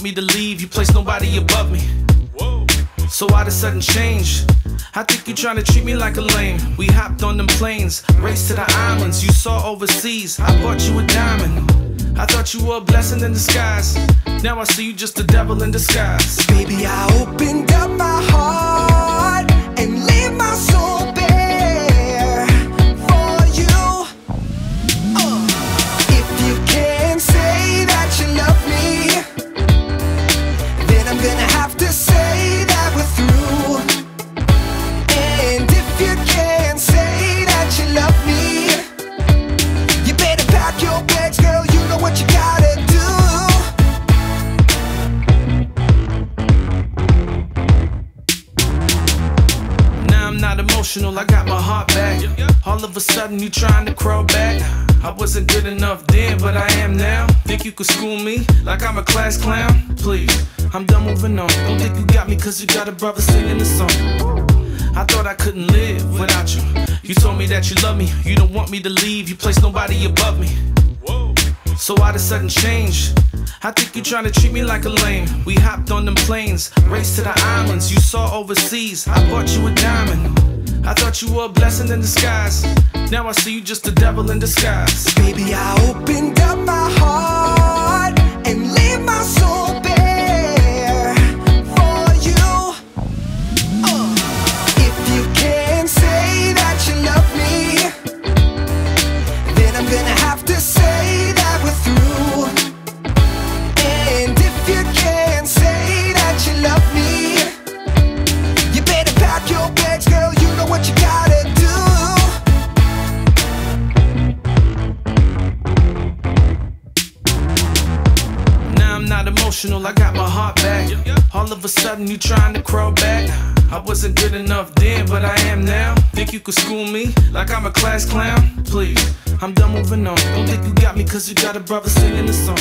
want me to leave, you place nobody above me. So why the sudden change? I think you trying to treat me like a lame. We hopped on them planes, raced to the islands you saw overseas. I bought you a diamond. I thought you were a blessing in disguise. Now I see you just the devil in disguise. Baby, I opened up my heart and laid my soul bare for you. If you can't say that you love me, then I'm gonna have to say that we're through. And if you can't say that you love me, you better pack your bags, girl, you know what you gotta do. Not emotional, I got my heart back. All of a sudden you trying to crawl back. I wasn't good enough then, but I am now. Think you could school me like I'm a class clown? Please, I'm done moving on. Don't think you got me cause you got a brother singing the song. I thought I couldn't live without you. You told me that you love me, you don't want me to leave, you place nobody above me. So why the sudden change? I think you trying to treat me like a lame. We hopped on them planes, raced to the islands you saw overseas. I bought you a diamond. I thought you were a blessing in disguise. Now I see you just the devil in disguise. Baby, I opened up my heart and laid my soul bare for you. If you can't say that you love me, then I'm gonna have to say that we're through. And if you can't say that you love me, you better pack your bags, girl, you know what you gotta do. Now I'm not emotional, I got my heart back. All of a sudden you trying to crawl back. I wasn't good enough then, but I am now. Think you could school me like I'm a class clown? Please, I'm done moving on. Don't think you got me cause you got a brother singing the song.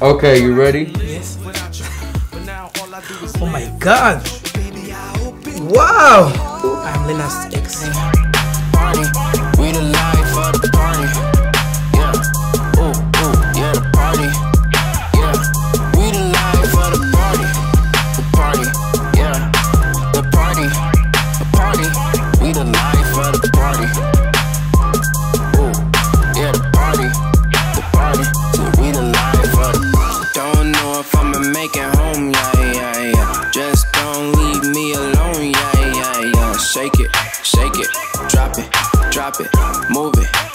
Okay, you ready? Yes. Oh my god! Wow! I'm Lil Nas X. Party, we the life of the party. Yeah, ooh, yeah, the party. Yeah, we the life of the party. The party, yeah, the party. We the life of the party. Ooh, yeah, the party. So we the life of the party. Don't know if I'ma make it home, yeah. Just don't leave me alone, yeah. Shake it, drop it, move it.